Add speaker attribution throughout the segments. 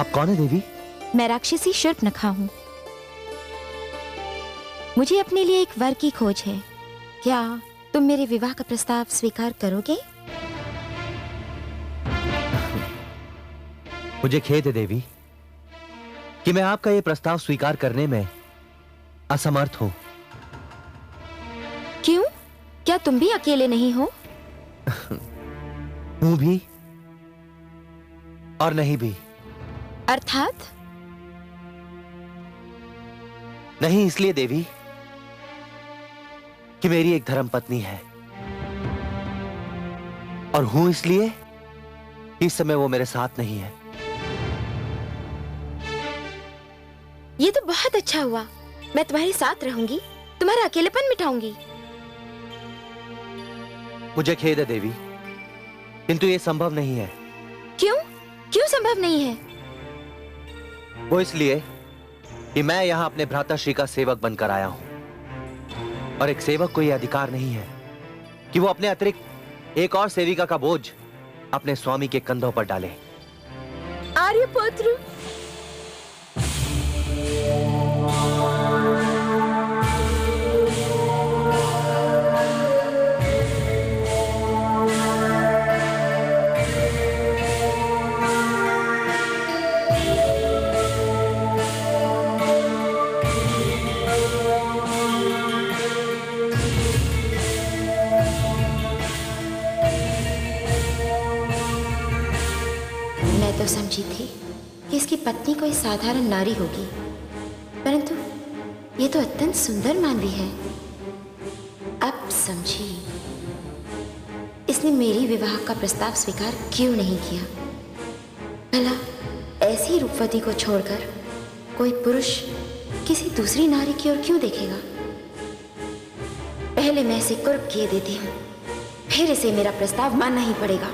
Speaker 1: आप कौन है देवी?
Speaker 2: मैं राक्षसी शूर्पणखा हूँ। मुझे अपने लिए एक वर की खोज है। क्या तुम मेरे विवाह का प्रस्ताव स्वीकार करोगे?
Speaker 1: मुझे खेद है देवी कि मैं आपका यह प्रस्ताव स्वीकार करने में असमर्थ हूं।
Speaker 2: क्यों? क्या तुम भी अकेले नहीं हो?
Speaker 1: हूं भी और नहीं भी।
Speaker 2: अर्थात?
Speaker 1: नहीं इसलिए देवी कि मेरी एक धर्मपत्नी है, और हूं इसलिए कि इस समय वो मेरे साथ नहीं है।
Speaker 2: ये तो बहुत अच्छा हुआ। मैं तुम्हारे साथ रहूंगी, तुम्हारा अकेलेपन मिटाऊंगी।
Speaker 1: मुझे खेद है देवी, किंतु ये संभव नहीं है।
Speaker 2: क्यों? क्यों संभव नहीं है?
Speaker 1: वो इसलिए कि मैं यहां अपने भ्राताश्री का सेवक बनकर आया हूं, और एक सेवक को यह अधिकार नहीं है कि वो अपने अतिरिक्त एक और सेविका का बोझ अपने स्वामी के कंधों पर डाले।
Speaker 2: आर्यपुत्र, तो समझी थी कि इसकी पत्नी कोई साधारण नारी होगी, परंतु ये तो अत्यंत सुंदर मानवी है। अब समझी इसने मेरी विवाह का प्रस्ताव स्वीकार क्यों नहीं किया। भला ऐसी रूपवती को छोड़कर कोई पुरुष किसी दूसरी नारी की ओर क्यों देखेगा? पहले मैं इसे कुर्ब किए देती हूँ, फिर इसे मेरा प्रस्ताव मानना ही पड़ेगा।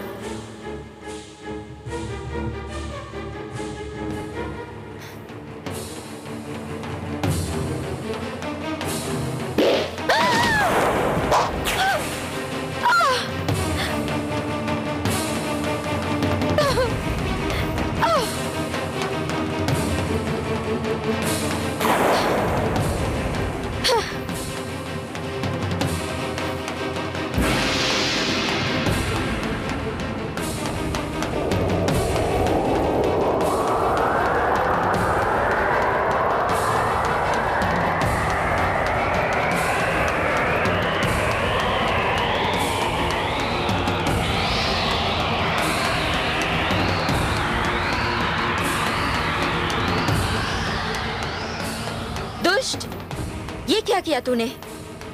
Speaker 2: ये क्या किया तूने?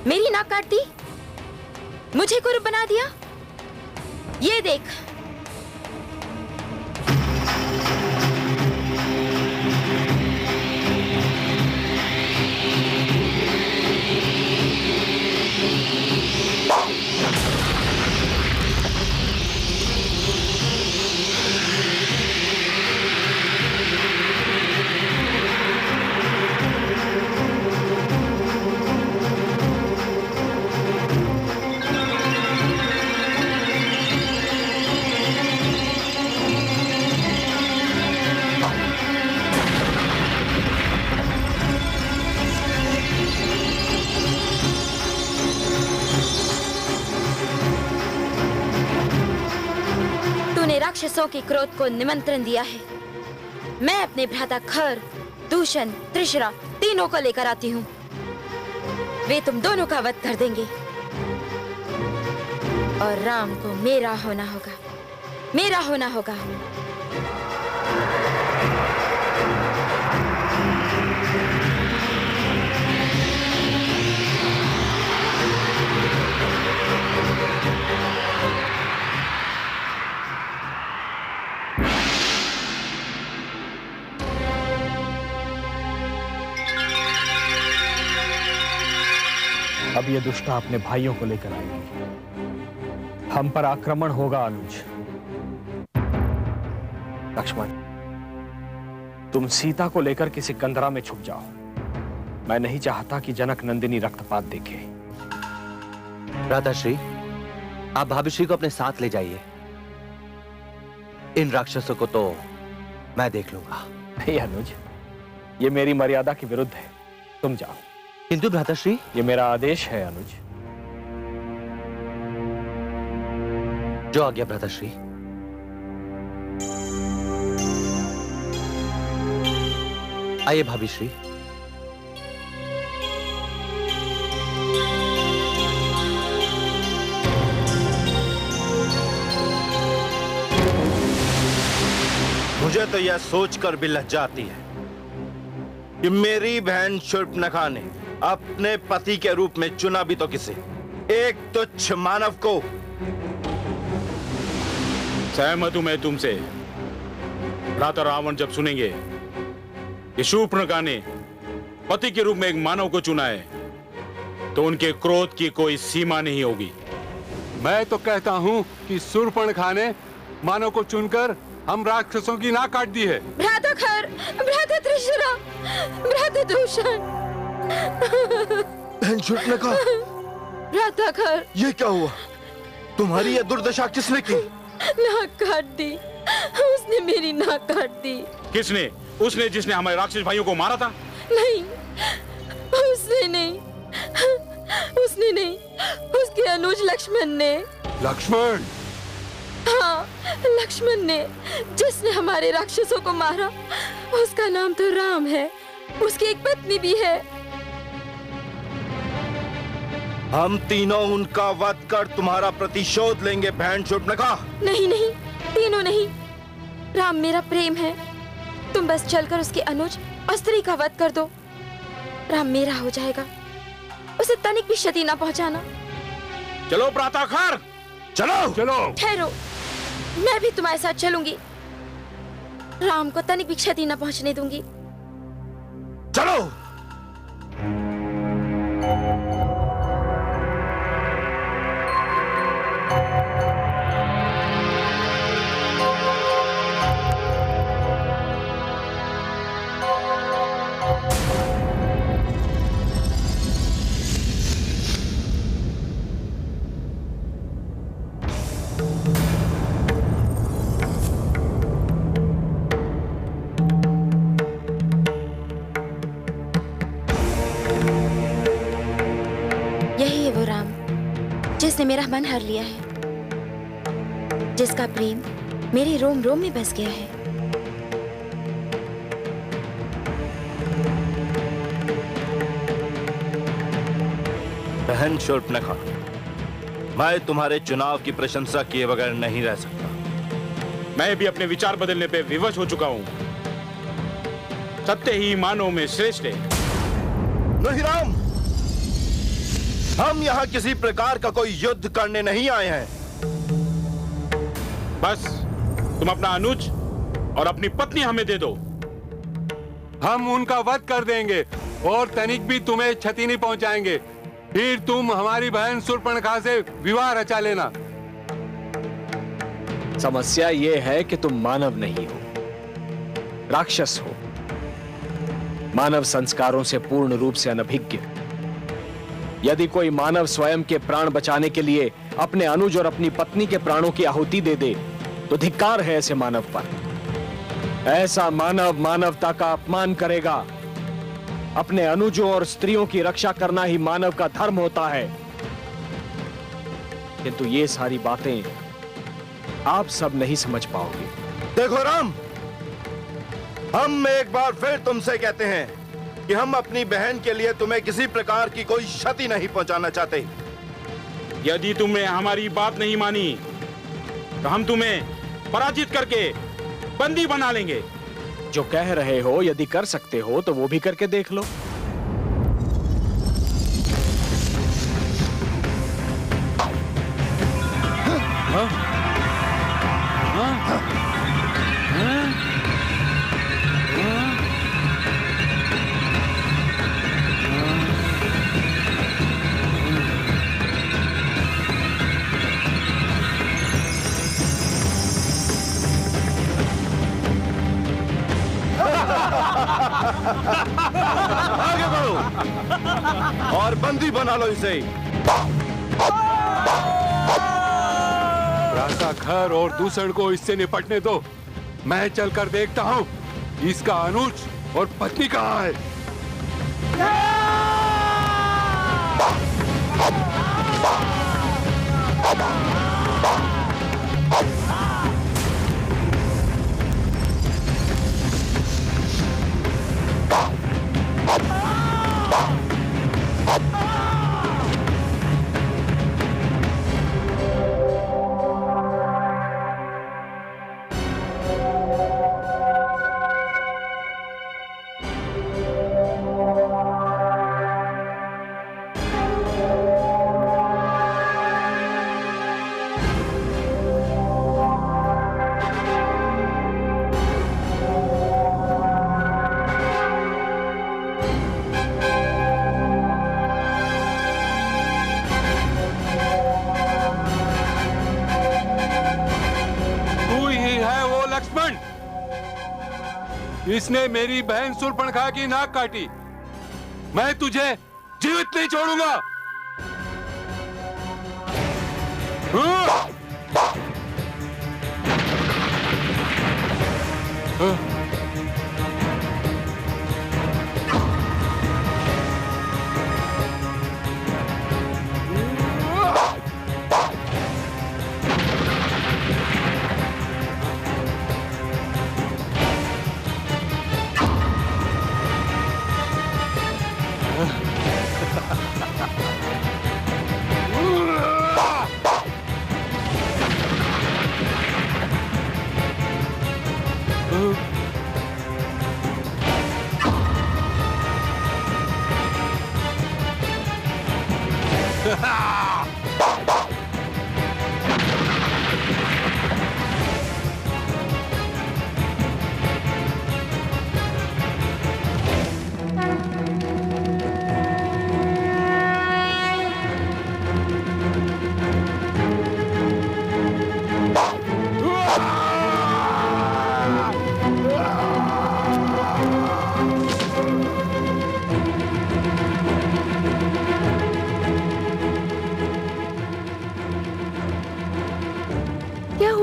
Speaker 2: मेरी नाक काट दी, मुझे कुरूप बना दिया। ये देख, राक्षसों के क्रोध को निमंत्रण दिया है। मैं अपने भ्राता खर, दूषण, त्रिशरा तीनों को लेकर आती हूँ। वे तुम दोनों का वध कर देंगे और राम को मेरा होना होगा, मेरा होना होगा।
Speaker 3: अब ये दुष्टा अपने भाइयों को लेकर आएगी। हम पर आक्रमण होगा अनुज। लक्ष्मण, तुम सीता को लेकर किसी कंदरा में छुप जाओ। मैं नहीं चाहता कि जनक नंदिनी रक्तपात देखे।
Speaker 1: भ्राताश्री, आप भाभीश्री को अपने साथ ले जाइए। इन राक्षसों को तो मैं देख लूंगा।
Speaker 3: नहीं अनुज, ये मेरी मर्यादा के विरुद्ध है। तुम जाओ।
Speaker 1: किंतु भ्राताश्री,
Speaker 3: ये मेरा आदेश है अनुज।
Speaker 1: जो आज्ञा भ्राताश्री। आइए भाभी श्री।
Speaker 4: मुझे तो यह सोचकर भी लज्जा आती है कि मेरी बहन शूर्पणखा ने अपने पति के रूप में चुना भी तो किसे, एक तुच्छ मानव को।
Speaker 5: सहमत हूं मैं तुमसे। भ्राता रावण जब सुनेंगे कि शूर्पणखा ने पति के रूप में एक मानव को चुना है, तो उनके क्रोध की कोई सीमा नहीं होगी।
Speaker 6: मैं तो कहता हूं कि शूर्पणखा ने मानव को चुनकर हम राक्षसों की नाक काट दी है।
Speaker 2: भ्राता खर, भ्राता त्रिशरा, भ्राता दूषण।
Speaker 4: बहन शूर्पणखा,
Speaker 2: भ्राता खर,
Speaker 4: ये क्या हुआ? तुम्हारी यह दुर्दशा किसने की?
Speaker 2: नाक काट दी, उसने मेरी नाक काट दी।
Speaker 5: किसने? उसने जिसने हमारे राक्षस भाइयों को मारा था?
Speaker 2: नहीं, उसने नहीं, उसने नहीं, उसके अनुज लक्ष्मण ने।
Speaker 6: लक्ष्मण?
Speaker 2: हाँ, लक्ष्मण ने, जिसने हमारे राक्षसों को मारा। उसका नाम तो राम है, उसकी एक पत्नी भी है।
Speaker 4: हम तीनों उनका वध कर तुम्हारा प्रतिशोध लेंगे बहन शूर्पणखा।
Speaker 2: नहीं नहीं, तीनों नहीं, राम मेरा प्रेम है। तुम बस चलकर उसके अनुज और स्त्री का वध कर दो। राम मेरा हो जाएगा, उसे तनिक भी क्षति ना पहुंचाना।
Speaker 5: चलो भ्राताखर,
Speaker 4: चलो
Speaker 6: चलो।
Speaker 2: ठहरो, मैं भी तुम्हारे साथ चलूंगी। राम को तनिक भी क्षति ना पहुंचने दूंगी।
Speaker 4: चलो।
Speaker 2: यही है वो राम जिसने मेरा मन हर लिया है, जिसका प्रेम मेरे रोम रोम में बस गया है।
Speaker 4: बहन शूर्पणखा, मैं तुम्हारे चुनाव की प्रशंसा किए बगैर नहीं रह सकता।
Speaker 5: मैं भी अपने विचार बदलने पे विवश हो चुका हूं। सत्य ही मानव में श्रेष्ठ है।
Speaker 4: नहीं राम, हम यहाँ किसी प्रकार का कोई युद्ध करने नहीं आए हैं।
Speaker 5: बस तुम अपना अनुज और अपनी पत्नी हमें दे दो।
Speaker 6: हम उनका वध कर देंगे और तनिक भी तुम्हें क्षति नहीं पहुंचाएंगे। फिर तुम हमारी बहन शूर्पणखा से विवाह रचा लेना।
Speaker 3: समस्या यह है कि तुम मानव नहीं हो, राक्षस हो, मानव संस्कारों से पूर्ण रूप से अनभिज्ञ। यदि कोई मानव स्वयं के प्राण बचाने के लिए अपने अनुज और अपनी पत्नी के प्राणों की आहुति दे दे, तो धिक्कार है ऐसे मानव पर। ऐसा मानव मानवता का अपमान करेगा। अपने अनुजों और स्त्रियों की रक्षा करना ही मानव का धर्म होता है। किंतु ये सारी बातें आप सब नहीं समझ पाओगे।
Speaker 4: देखो राम, हम एक बार फिर तुमसे कहते हैं कि हम अपनी बहन के लिए तुम्हें किसी प्रकार की कोई क्षति नहीं पहुंचाना चाहते।
Speaker 5: यदि तुमने हमारी बात नहीं मानी तो हम तुम्हें पराजित करके बंदी बना लेंगे।
Speaker 3: जो कह रहे हो यदि कर सकते हो तो वो भी करके देख लो।
Speaker 4: आगे बढ़ो और बंदी बना लो इसे।
Speaker 6: भ्राताखर और दूसर को इससे निपटने दो। मैं चलकर देखता हूँ इसका अनुज और पत्नी कहाँ है। इसने मेरी बहन शूर्पणखा की नाक काटी। मैं तुझे जीवित नहीं छोड़ूंगा।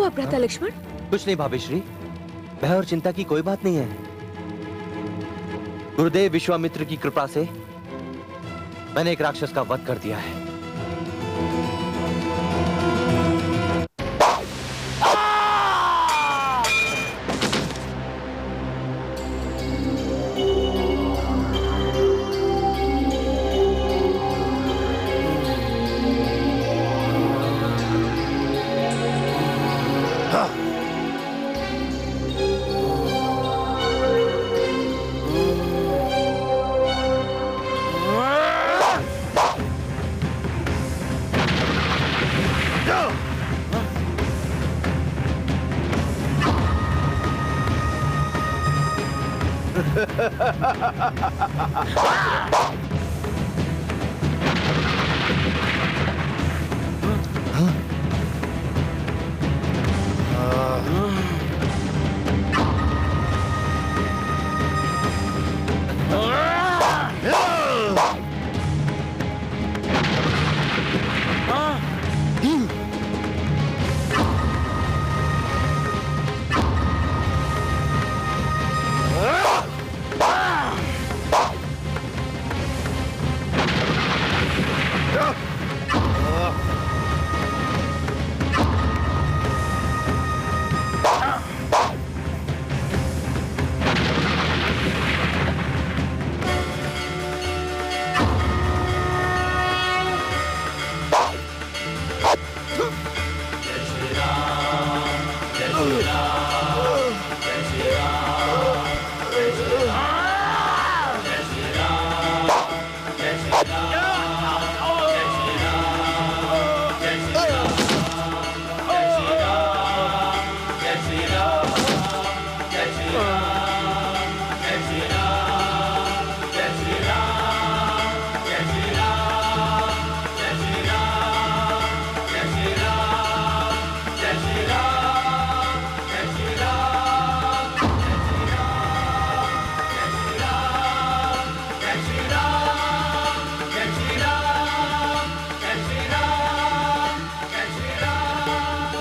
Speaker 7: भ्राता लक्ष्मण?
Speaker 1: कुछ नहीं भाभीश्री, भय और चिंता की कोई बात नहीं है। गुरुदेव विश्वामित्र की कृपा से मैंने एक राक्षस का वध कर दिया है।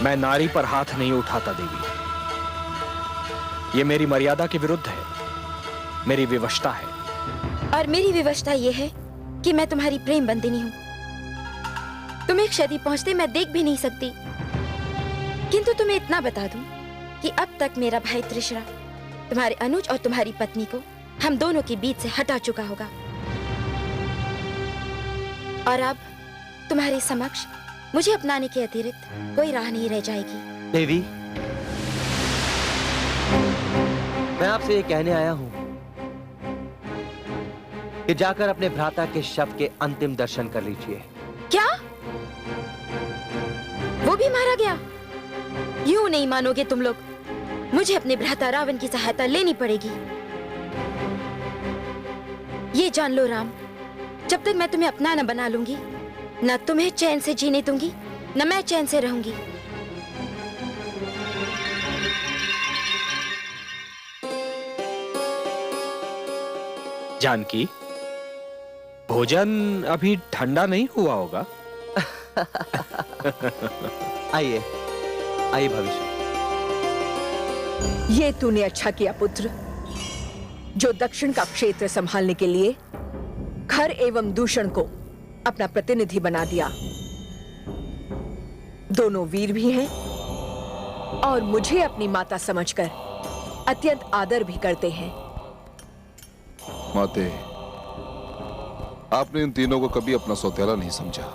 Speaker 3: मैं नारी पर हाथ नहीं उठाता देवी। ये मेरी मर्यादा के विरुद्ध है, मेरी विवशता है।
Speaker 2: और मेरी विवशता ये है कि मैं तुम्हारी प्रेम बंदिनी हूँ। तुम्हें क्षति पहुंचते मैं देख भी नहीं सकती, किंतु तुम्हें इतना बता दूं कि अब तक मेरा भाई त्रिशरा तुम्हारे अनुज और तुम्हारी पत्नी को हम दोनों के बीच से हटा चुका होगा। और अब तुम्हारे समक्ष मुझे अपनाने के अतिरिक्त कोई राह नहीं रह जाएगी।
Speaker 1: देवी, मैं आपसे ये कहने आया हूं कि जाकर अपने भ्राता के शव के अंतिम दर्शन कर लीजिए।
Speaker 2: क्या? वो भी मारा गया? यूं नहीं मानोगे तुम लोग। मुझे अपने भ्राता रावण की सहायता लेनी पड़ेगी। ये जान लो राम, जब तक मैं तुम्हें अपना न बना लूंगी, न तुम्हें चैन से जीने दूंगी, न मैं चैन से रहूंगी।
Speaker 3: जानकी, भोजन अभी ठंडा नहीं हुआ होगा।
Speaker 1: आइए आइए भविष्य।
Speaker 7: ये तूने अच्छा किया पुत्र, जो दक्षिण का क्षेत्र संभालने के लिए खर एवं दूषण को अपना प्रतिनिधि बना दिया। दोनों वीर भी हैं और मुझे अपनी माता समझकर अत्यंत आदर भी करते हैं।
Speaker 8: माते, आपने इन तीनों को कभी अपना सौतेला नहीं समझा।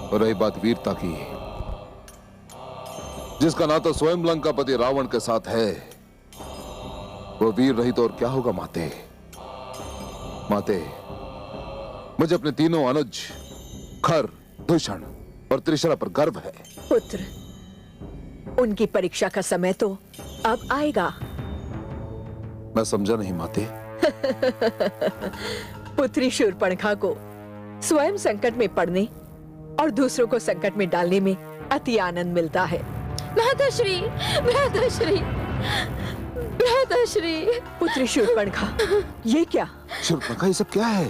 Speaker 8: और रही बात वीरता की, जिसका नाता स्वयं लंकापति रावण के साथ है, वो वीर रही तो और क्या होगा माते। माते, मुझे अपने तीनों अनुज खर, दूषण और त्रिशरा पर गर्व है।
Speaker 7: पुत्र, उनकी परीक्षा का समय तो अब आएगा।
Speaker 8: मैं समझा नहीं माते।
Speaker 7: पुत्री शूर्पणखा को स्वयं संकट में पड़ने और दूसरों को संकट में डालने में अति आनंद मिलता है।
Speaker 2: भ्राताश्री, भ्राताश्री, भ्राताश्री।
Speaker 7: पुत्री शूर्पणखा, ये क्या?
Speaker 8: शूर्पणखा, ये सब क्या है?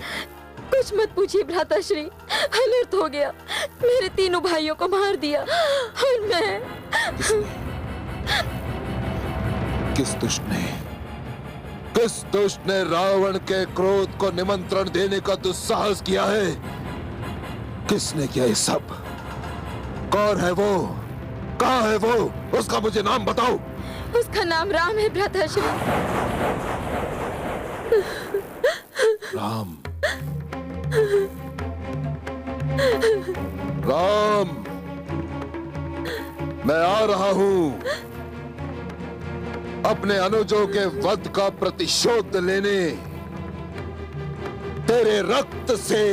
Speaker 2: कुछ मत पूछिए भ्राताश्री, अनर्थ हो गया। मेरे तीनों भाइयों को मार दिया और मैं।
Speaker 8: किस दुष्ट ने रावण के क्रोध को निमंत्रण देने का दुस्साहस किया है? किसने किया ये सब? कौन है वो? कहाँ है वो? उसका मुझे नाम बताओ।
Speaker 2: उसका नाम राम है भ्राताश्री।
Speaker 8: राम। राम, मैं आ रहा हूं अपने अनुजों के वध का प्रतिशोध लेने। तेरे रक्त से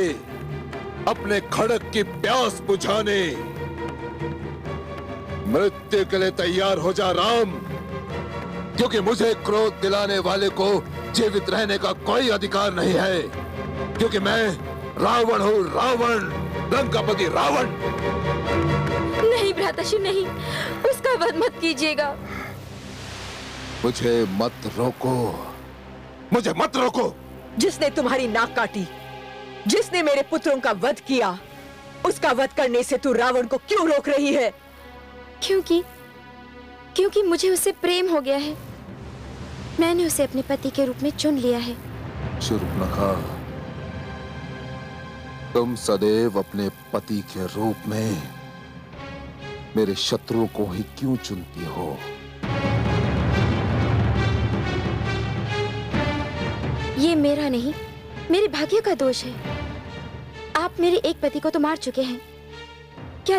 Speaker 8: अपने खड़क की प्यास बुझाने। मृत्यु के लिए तैयार हो जा राम, क्योंकि मुझे क्रोध दिलाने वाले को जीवित रहने का कोई अधिकार नहीं है, क्योंकि मैं रावण हूं, रावण, लंकापति रावण।
Speaker 2: नहीं भ्राताश्री, नहीं, उसका वध मत कीजिएगा।
Speaker 8: मुझे मत रोको, मुझे मत रोको।
Speaker 7: जिसने तुम्हारी नाक काटी, जिसने मेरे पुत्रों का वध किया, उसका वध करने से तू रावण को क्यों रोक रही है?
Speaker 2: क्योंकि मुझे उससे प्रेम हो गया है। मैंने उसे अपने पति के रूप में चुन लिया है।
Speaker 8: शूर्पणखा, तुम सदैव अपने पति के रूप में मेरे शत्रुओं को ही क्यों चुनती हो?
Speaker 2: ये मेरा नहीं, मेरे भाग्य का दोष है। आप मेरे एक पति को तो मार चुके हैं, क्या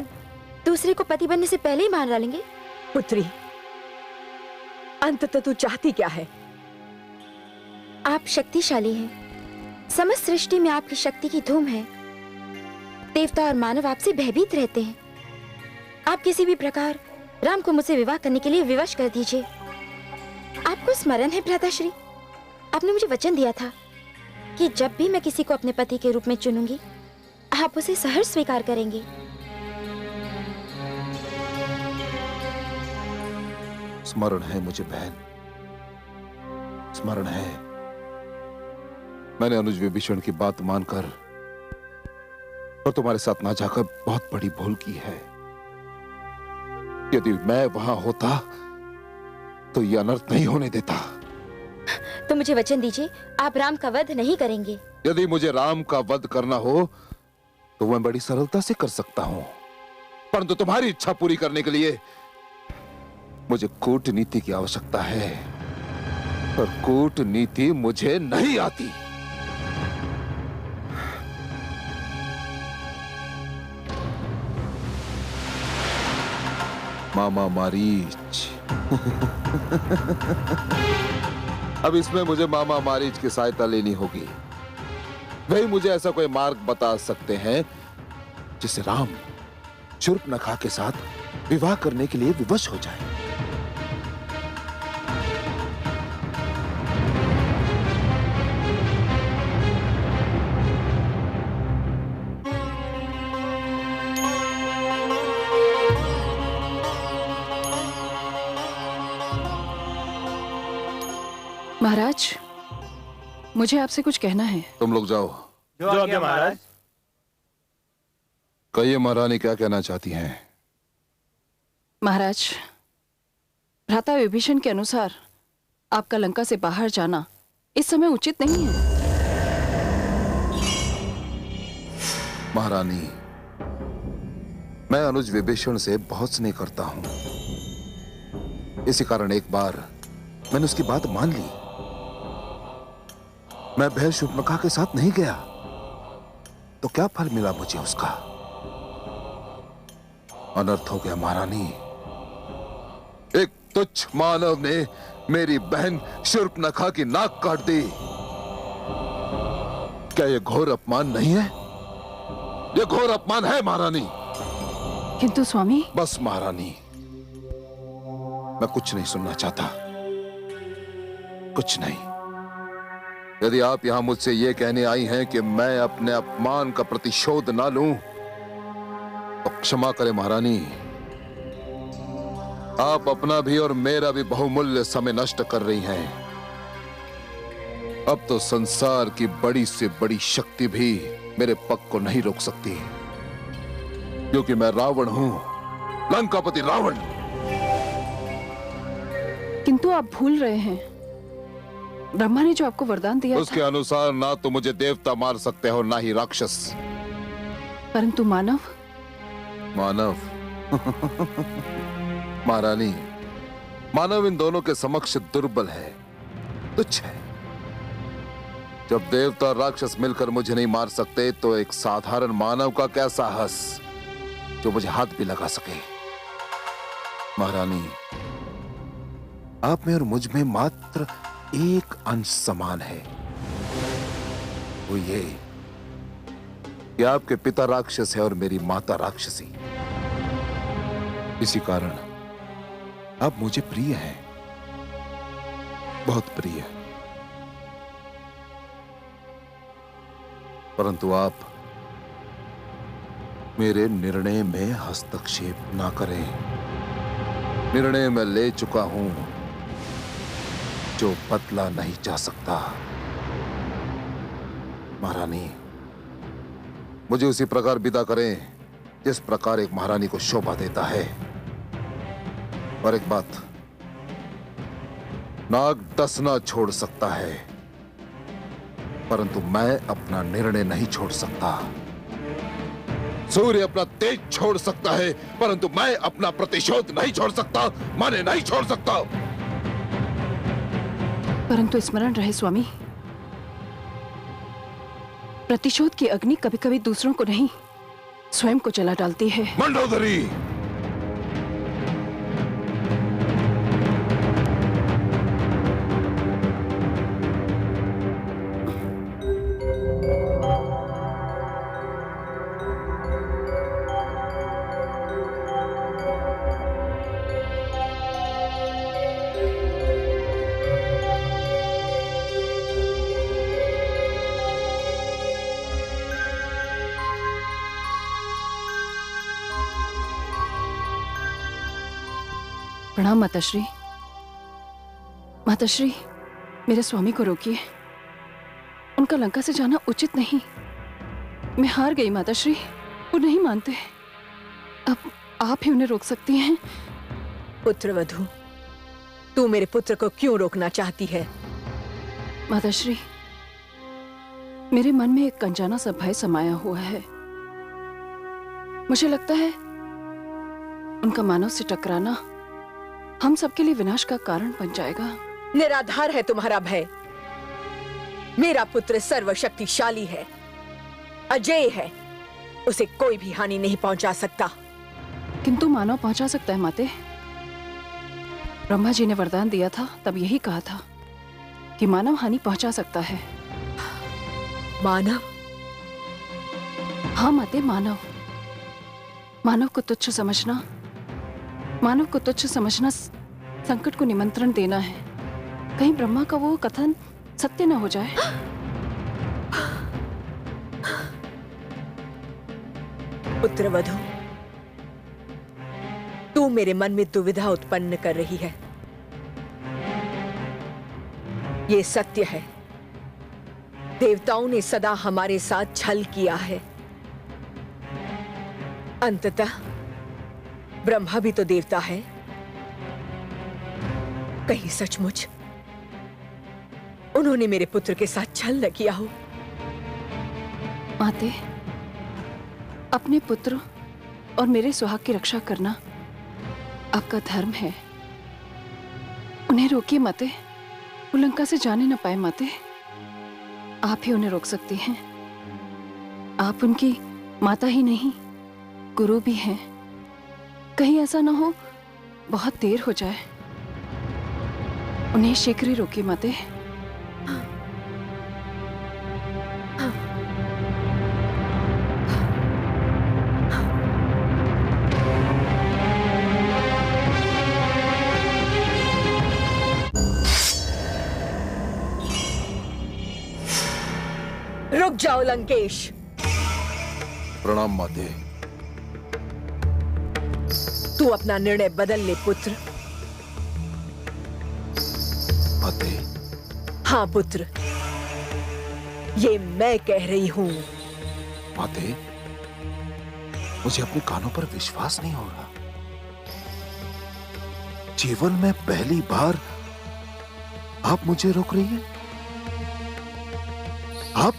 Speaker 2: दूसरे को पति बनने से पहले ही मार डालेंगे?
Speaker 7: पुत्री, अंततः तू चाहती क्या है?
Speaker 2: आप शक्तिशाली हैं। समस्त सृष्टि में आपकी शक्ति की धूम है। देवता और मानव आपसे भयभीत रहते हैं। आप किसी भी प्रकार राम को मुझसे विवाह करने के लिए विवश कर दीजिए। आपको स्मरण है भ्राताश्री, आपने मुझे वचन दिया था कि जब भी मैं किसी को अपने पति के रूप में चुनूंगी, आप उसे सहर्ष स्वीकार करेंगे।
Speaker 8: स्मरण है मुझे बहन, स्मरण है। मैंने अनुज विभीषण की बात मानकर और तुम्हारे साथ ना जाकर बहुत बड़ी भूल की है। यदि मैं वहां होता तो ये अनर्थ नहीं होने देता।
Speaker 2: तो मुझे वचन दीजिए, आप राम का वध नहीं करेंगे।
Speaker 8: यदि मुझे राम का वध करना हो तो मैं बड़ी सरलता से कर सकता हूं, परंतु तुम्हारी इच्छा पूरी करने के लिए मुझे कूटनीति की आवश्यकता है, और कूटनीति मुझे नहीं आती। मामा मारीच। अब इसमें मुझे मामा मारीच की सहायता लेनी होगी। वही मुझे ऐसा कोई मार्ग बता सकते हैं जिससे राम शूर्पणखा के साथ विवाह करने के लिए विवश हो जाए।
Speaker 9: महाराज, मुझे आपसे कुछ कहना है।
Speaker 8: तुम लोग जाओ।
Speaker 4: जो आज्ञा महाराज।
Speaker 8: कहिए महारानी, क्या कहना चाहती हैं?
Speaker 9: महाराज, भ्राता विभीषण के अनुसार आपका लंका से बाहर जाना इस समय उचित नहीं है।
Speaker 8: महारानी, मैं अनुज विभीषण से बहुत स्नेह करता हूं। इसी कारण एक बार मैंने उसकी बात मान ली। मैं बहन शूर्पणखा के साथ नहीं गया तो क्या फल मिला मुझे उसका? अनर्थ हो गया महारानी। एक तुच्छ मानव ने मेरी बहन शूर्पणखा की नाक काट दी। क्या यह घोर अपमान नहीं है? यह घोर अपमान है महारानी।
Speaker 9: किंतु स्वामी।
Speaker 8: बस महारानी, मैं कुछ नहीं सुनना चाहता, कुछ नहीं। यदि आप यहां मुझसे यह कहने आई हैं कि मैं अपने अपमान का प्रतिशोध ना लूं, तो क्षमा करें महारानी, आप अपना भी और मेरा भी बहुमूल्य समय नष्ट कर रही हैं। अब तो संसार की बड़ी से बड़ी शक्ति भी मेरे पग को नहीं रोक सकती, क्योंकि मैं रावण हूं, लंकापति रावण।
Speaker 9: किंतु आप भूल रहे हैं, ब्रह्मा ने जो आपको वरदान दिया
Speaker 8: उसके अनुसार ना तो मुझे देवता मार सकते हो, ना ही राक्षस।
Speaker 9: परंतु मानव।
Speaker 8: मानव महारानी, मानव इन दोनों के समक्ष दुर्बल है, तुच्छ है। जब देवता और राक्षस मिलकर मुझे नहीं मार सकते, तो एक साधारण मानव का क्या साहस जो मुझे हाथ भी लगा सके। महारानी, आप में और मुझ में मात्र एक अंश समान है, वो ये कि आपके पिता राक्षस है और मेरी माता राक्षसी। इसी कारण आप मुझे प्रिय हैं, बहुत प्रिय। परंतु आप मेरे निर्णय में हस्तक्षेप ना करें। निर्णय मैं ले चुका हूं जो बदला नहीं जा सकता। महारानी, मुझे उसी प्रकार विदा करें जिस प्रकार एक महारानी को शोभा देता है। और एक बात, नाग डसना छोड़ सकता है, परंतु मैं अपना निर्णय नहीं छोड़ सकता। सूर्य अपना तेज छोड़ सकता है, परंतु मैं अपना प्रतिशोध नहीं छोड़ सकता, माने नहीं छोड़ सकता।
Speaker 9: परंतु स्मरण रहे स्वामी, प्रतिशोध की अग्नि कभी कभी दूसरों को नहीं, स्वयं को जला डालती है।
Speaker 8: मंडोदरी,
Speaker 9: प्रणाम माताश्री। माताश्री, मेरे स्वामी को रोकिए, उनका लंका से जाना उचित नहीं। मैं हार गई माताश्री, वो नहीं मानते। अब आप ही उन्हें रोक सकती हैं।
Speaker 7: पुत्रवधू, तू मेरे पुत्र को क्यों रोकना चाहती है?
Speaker 9: माताश्री, मेरे मन में एक अनजाना सा भय समाया हुआ है। मुझे लगता है उनका मानव से टकराना हम सबके लिए विनाश का कारण बन जाएगा।
Speaker 7: निराधार है तुम्हारा भय। मेरा पुत्र सर्वशक्तिशाली है, अजेय है, उसे कोई भी हानि नहीं पहुंचा सकता।
Speaker 9: किंतु मानव पहुंचा सकता है माते। ब्रह्मा जी ने वरदान दिया था, तब यही कहा था कि मानव हानि पहुंचा सकता है।
Speaker 7: मानव?
Speaker 9: हाँ माते, मानव। मानव को तुच्छ समझना, मानव को तुच्छ समझना संकट को निमंत्रण देना है। कहीं ब्रह्मा का वो कथन सत्य न हो जाए।
Speaker 7: पुत्रवधू, तू मेरे मन में दुविधा उत्पन्न कर रही है। ये सत्य है, देवताओं ने सदा हमारे साथ छल किया है। अंततः ब्रह्मा भी तो देवता है। कहीं सचमुच उन्होंने मेरे पुत्र के साथ छल न किया हो?
Speaker 9: माते, अपने पुत्र और मेरे सुहाग की रक्षा करना आपका धर्म है। उन्हें रोकिए माते, वो लंका से जाने न पाए माते। आप ही उन्हें रोक सकती हैं। आप उनकी माता ही नहीं, गुरु भी हैं। कहीं ऐसा ना हो बहुत देर हो जाए। उन्हें शीघ्र ही रोकिए माते।
Speaker 7: रुक जाओ लंकेश।
Speaker 8: प्रणाम माते।
Speaker 7: तू अपना निर्णय बदल ले पुत्र।
Speaker 8: माते।
Speaker 7: हाँ पुत्र, ये मैं कह रही हूं।
Speaker 8: माते, मुझे अपने कानों पर विश्वास नहीं हो रहा। जीवन में पहली बार आप मुझे रोक रही हैं। आप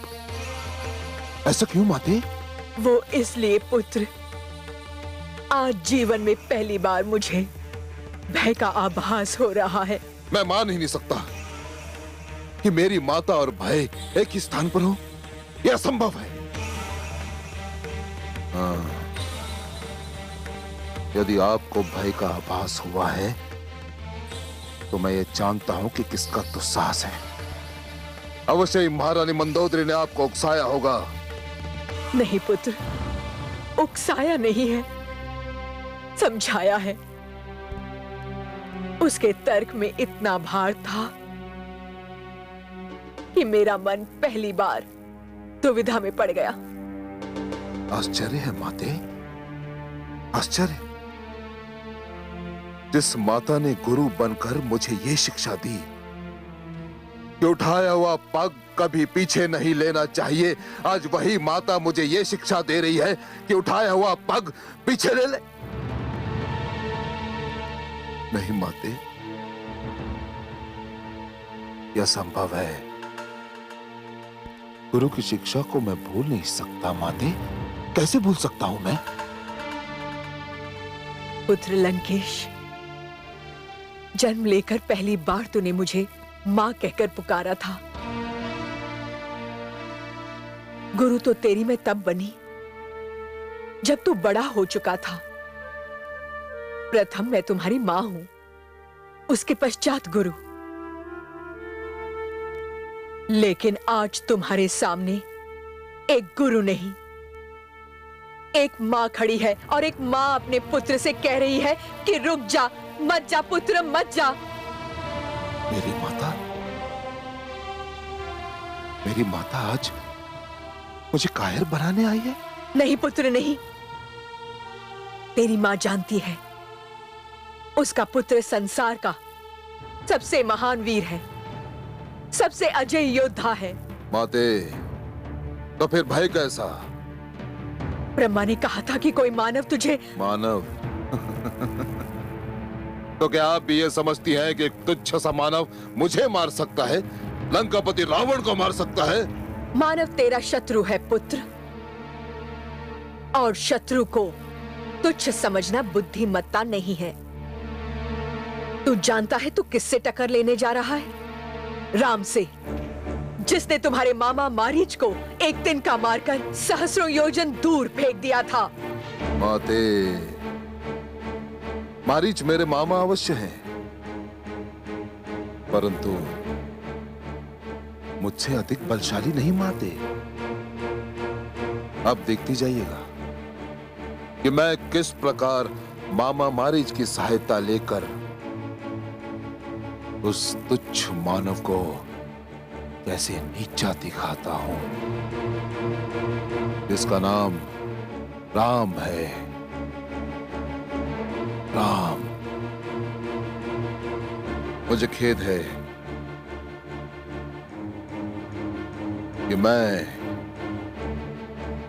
Speaker 8: ऐसा क्यों माते?
Speaker 7: वो इसलिए पुत्र, आज जीवन में पहली बार मुझे भय का आभास हो रहा है।
Speaker 8: मैं मान ही नहीं सकता कि मेरी माता और भय एक ही स्थान पर हो। यह असंभव है। हाँ, यदि आपको भय का आभास हुआ है तो मैं ये जानता हूं कि किसका दुस्साहस है। अवश्य ही महारानी मंदोदरी ने आपको उकसाया होगा।
Speaker 7: नहीं पुत्र, उकसाया नहीं है, समझाया है। उसके तर्क में इतना भार था कि मेरा मन पहली बार दुविधा में पड़ गया।
Speaker 8: आश्चर्य है माते, आश्चर्य। जिस माता ने गुरु बनकर मुझे ये शिक्षा दी कि उठाया हुआ पग कभी पीछे नहीं लेना चाहिए, आज वही माता मुझे ये शिक्षा दे रही है कि उठाया हुआ पग पीछे ले ले। नहीं माते, यह संभव है। गुरु की शिक्षा को मैं भूल नहीं सकता माते। कैसे भूल सकता हूं मैं?
Speaker 7: पुत्र लंकेश, जन्म लेकर पहली बार तूने मुझे मां कहकर पुकारा था। गुरु तो तेरी मैं तब बनी जब तू बड़ा हो चुका था। प्रथम मैं तुम्हारी मां हूं, उसके पश्चात गुरु। लेकिन आज तुम्हारे सामने एक गुरु नहीं, एक मां खड़ी है और एक मां अपने पुत्र से कह रही है कि रुक जा, मत जा पुत्र, मत जा।
Speaker 8: मेरी माता आज मुझे कायर बनाने आई है?
Speaker 7: नहीं पुत्र नहीं। तेरी मां जानती है उसका पुत्र संसार का सबसे महान वीर है, सबसे अजय योद्धा है।
Speaker 8: माते, तो फिर भय कैसा?
Speaker 7: ब्रह्मा ने कहा था कि कोई मानव तुझे।
Speaker 8: मानव? तो क्या आप भी ये समझती हैं कि एक तुच्छ सा मानव मुझे मार सकता है, लंकापति रावण को मार सकता है?
Speaker 7: मानव तेरा शत्रु है पुत्र, और शत्रु को तुच्छ समझना बुद्धिमत्ता नहीं है। तू जानता है तू किससे टक्कर लेने जा रहा है? राम से, जिसने तुम्हारे मामा मारीच को एक तिनका मारकर सहस्रों योजन दूर फेंक दिया था।
Speaker 8: माते, मारीच मेरे मामा अवश्य हैं, परंतु मुझसे अधिक बलशाली नहीं माते। अब देखती जाइएगा कि मैं किस प्रकार मामा मारीच की सहायता लेकर उस तुच्छ मानव को कैसे नीचा दिखाता हूं, जिसका नाम राम है। राम। मुझे खेद है कि मैं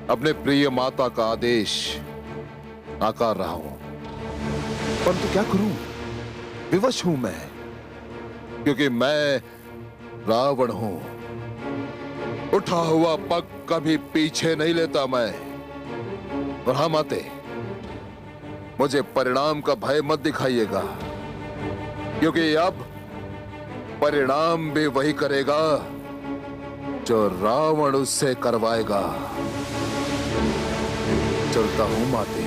Speaker 8: अपने प्रिय माता का आदेश नाकार रहा हूं, परंतु क्या करूं, विवश हूं मैं, क्योंकि मैं रावण हूं। उठा हुआ पग कभी पीछे नहीं लेता मैं। और हाँ माते, मुझे परिणाम का भय मत दिखाइएगा, क्योंकि अब परिणाम भी वही करेगा जो रावण उससे करवाएगा। चलता हूं माते।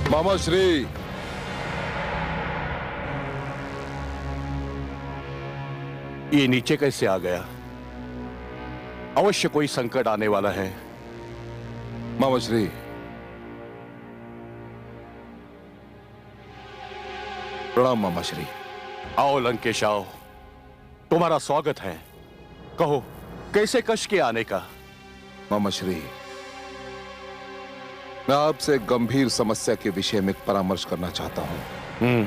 Speaker 8: मामा श्री,
Speaker 10: ये नीचे कैसे आ गया? अवश्य कोई संकट आने वाला है।
Speaker 8: मामा श्री, प्रणाम मामा श्री।
Speaker 10: आओ लंकेश आओ, तुम्हारा स्वागत है। कहो कैसे कष्ट के आने का?
Speaker 8: मामा श्री, मैं आपसे गंभीर समस्या के विषय में परामर्श करना चाहता हूं।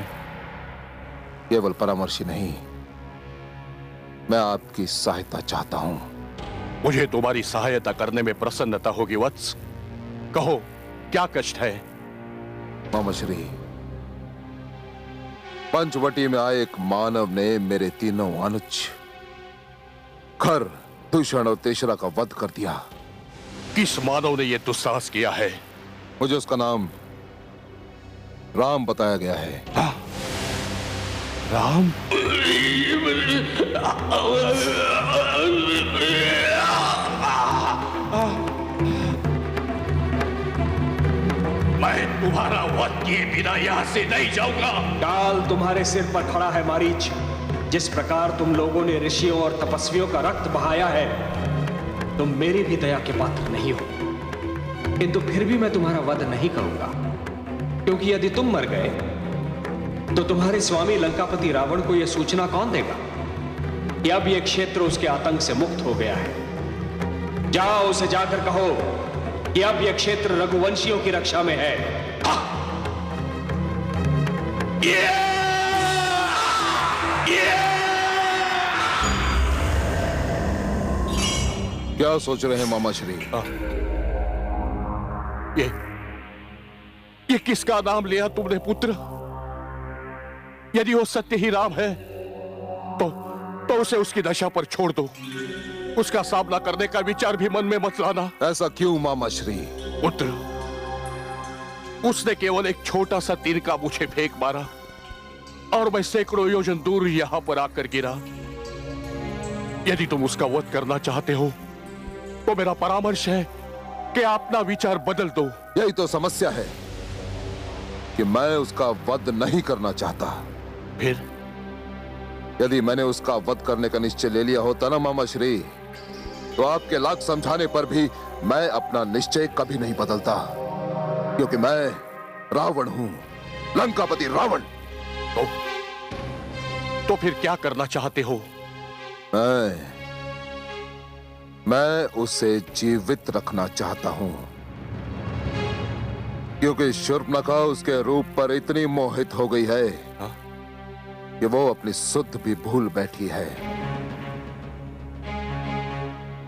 Speaker 8: केवल परामर्श ही नहीं, मैं आपकी सहायता चाहता हूं।
Speaker 10: मुझे तुम्हारी सहायता करने में प्रसन्नता होगी वत्स। कहो क्या कष्ट है?
Speaker 8: मामा श्री, पंचवटी में आए एक मानव ने मेरे तीनों अनुज खर, दूषण और तेसरा का वध कर दिया।
Speaker 10: किस मानव ने यह दुस्साहस किया है?
Speaker 8: मुझे उसका नाम राम बताया गया है।
Speaker 10: हाँ? राम? मैं तुम्हारा वध किए बिना यहां से नहीं जाऊंगा।
Speaker 11: काल तुम्हारे सिर पर खड़ा है मारीच। जिस प्रकार तुम लोगों ने ऋषियों और तपस्वियों का रक्त बहाया है, तुम मेरी भी दया के पात्र नहीं हो। किंतु फिर भी मैं तुम्हारा वध नहीं करूंगा, क्योंकि यदि तुम मर गए तो तुम्हारे स्वामी लंकापति रावण को यह सूचना कौन देगा कि अब यह क्षेत्र उसके आतंक से मुक्त हो गया है। जाओ उसे जाकर कहो कि अब यह क्षेत्र रघुवंशियों की रक्षा में है।
Speaker 8: क्या सोच रहे हैं मामा श्री?
Speaker 10: ये किसका नाम लिया तुमने पुत्र? यदि वो सत्य ही राम है तो उसे उसकी दशा पर छोड़ दो। उसका सामना करने का विचार भी मन में मत लाना।
Speaker 8: ऐसा क्यों मामा श्री?
Speaker 10: पुत्र, उसने केवल एक छोटा सा तीर का मुझे फेंक मारा और मैं सैकड़ों योजन दूर यहां पर आकर गिरा। यदि तुम उसका वध करना चाहते हो तो मेरा परामर्श है कि अपना विचार बदल दो।
Speaker 8: यही तो समस्या है कि मैं उसका वध नहीं करना चाहता।
Speaker 10: फिर
Speaker 8: यदि मैंने उसका वध करने का निश्चय ले लिया होता ना मामा श्री, तो आपके लाख समझाने पर भी मैं अपना निश्चय कभी नहीं बदलता, क्योंकि मैं रावण हूं, लंकापति रावण।
Speaker 10: तो फिर क्या करना चाहते हो?
Speaker 8: मैं उसे जीवित रखना चाहता हूं, क्योंकि शूर्पणखा उसके रूप पर इतनी मोहित हो गई है कि वो अपनी सुध भी भूल बैठी है।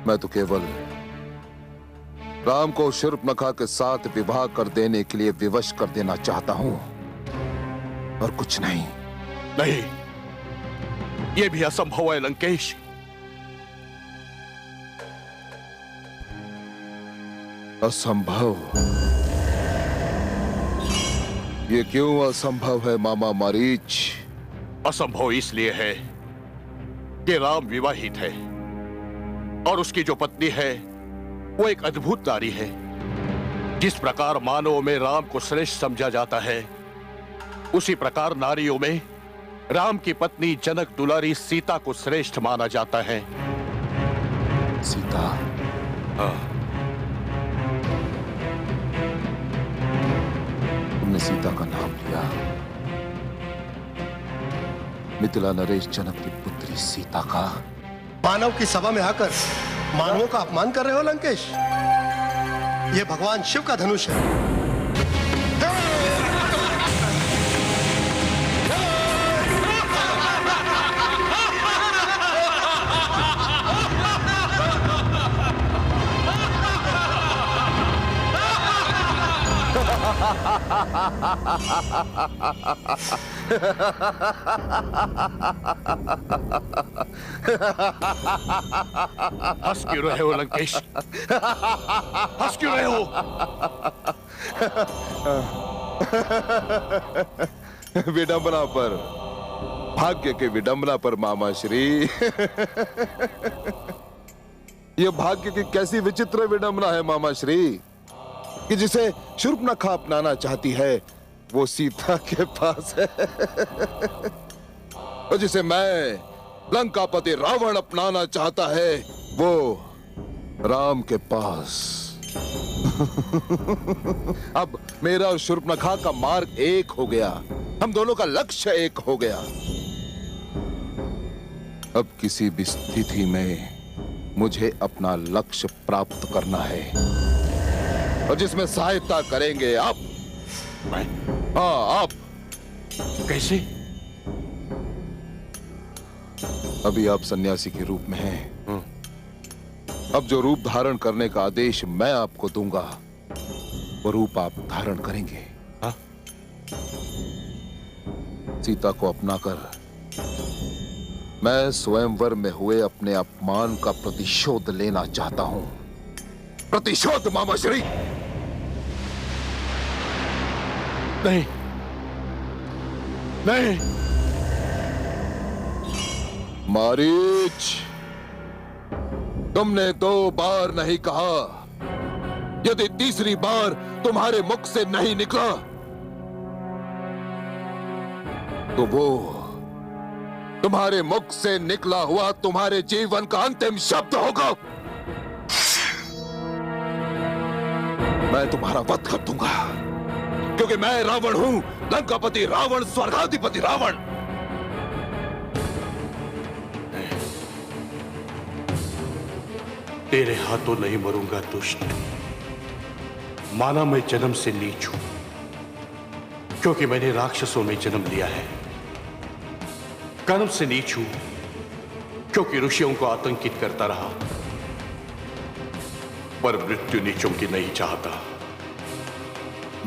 Speaker 8: मैं तो केवल राम को शूर्पणखा के साथ विवाह कर देने के लिए विवश कर देना चाहता हूं, और कुछ नहीं।
Speaker 10: नहीं, यह भी असंभव है लंकेश।
Speaker 8: असंभव? ये क्यों असंभव है मामा मारीच?
Speaker 10: असंभव इसलिए है कि राम विवाहित है और उसकी जो पत्नी है वो एक अद्भुत नारी है। जिस प्रकार मानवों में राम को श्रेष्ठ समझा जाता है, उसी प्रकार नारियों में राम की पत्नी जनक दुलारी सीता को श्रेष्ठ माना जाता है।
Speaker 8: सीता?
Speaker 10: हाँ।
Speaker 8: तुमने सीता का नाम लिया। मिथिला नरेश जनक की पुत्री सीता का?
Speaker 12: मानव की सभा में आकर मानवों का अपमान कर रहे हो लंकेश। यह भगवान शिव का धनुष है।
Speaker 10: हंस क्यों रहे हो लंकेश? हंस क्यों रहे हो?
Speaker 8: विडंबना पर, भाग्य के विडंबना पर मामा श्री। यह भाग्य की कैसी विचित्र विडंबना है मामा श्री, कि जिसे शूर्पणखा अपनाना चाहती है वो सीता के पास है, और जिसे मैं लंकापति रावण अपनाना चाहता है वो राम के पास। अब मेरा और शूर्पणखा का मार्ग एक हो गया, हम दोनों का लक्ष्य एक हो गया। अब किसी भी स्थिति में मुझे अपना लक्ष्य प्राप्त करना है, और जिसमें सहायता करेंगे आप। हाँ, आप।
Speaker 10: कैसे?
Speaker 8: अभी आप सन्यासी के रूप में हैं। अब जो रूप धारण करने का आदेश मैं आपको दूंगा, वो रूप आप धारण करेंगे।
Speaker 10: हाँ?
Speaker 8: सीता को अपनाकर मैं स्वयंवर में हुए अपने अपमान का प्रतिशोध लेना चाहता हूं। प्रतिशोध मामा श्री।
Speaker 10: नहीं, नहीं।
Speaker 8: मारीच, तुमने 2 बार नहीं कहा। यदि तीसरी बार तुम्हारे मुख से नहीं निकला तो वो तुम्हारे मुख से निकला हुआ तुम्हारे जीवन का अंतिम शब्द होगा। मैं तुम्हारा वध कर दूंगा, क्योंकि मैं रावण हूं, लंकापति रावण, स्वर्गाधिपति रावण।
Speaker 10: तेरे हाथों नहीं मरूंगा दुष्ट। माना मैं जन्म से नीच हूं, क्योंकि मैंने राक्षसों में जन्म लिया है। कर्म से नीच हूं, क्योंकि ऋषियों को आतंकित करता रहा। पर मृत्यु नीचों की नहीं चाहता।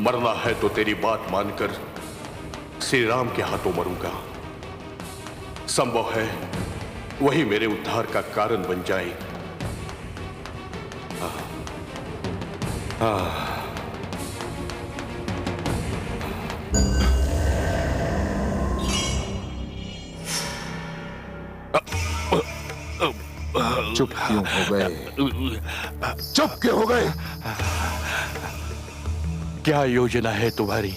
Speaker 10: मरना है तो तेरी बात मानकर श्री राम के हाथों मरूंगा। संभव है वही मेरे उद्धार का कारण बन जाए।
Speaker 8: चुप क्यों हो गए? चुप क्यों हो गए?
Speaker 10: क्या योजना है तुम्हारी?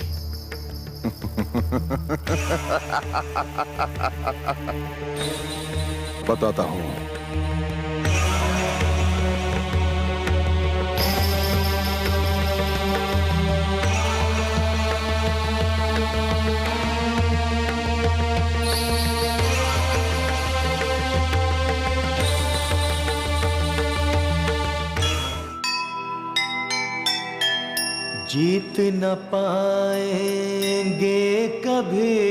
Speaker 8: बताता हूं।
Speaker 13: जीत न पाएंगे कभी,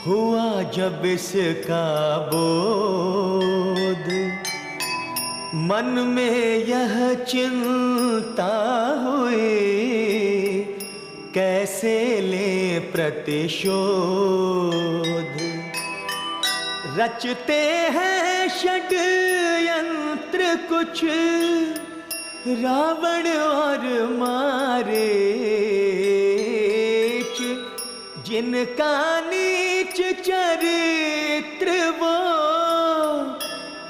Speaker 13: हुआ जब इसका बोध, मन में यह चिंता हुई, कैसे ले प्रतिशोध। रचते हैं षड्यंत्र कुछ रावण और मारीच, जिनका नीच चरित्र वो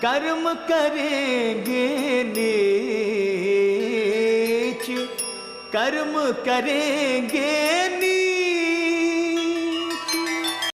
Speaker 13: कर्म करेंगे नीच, कर्म करेंगे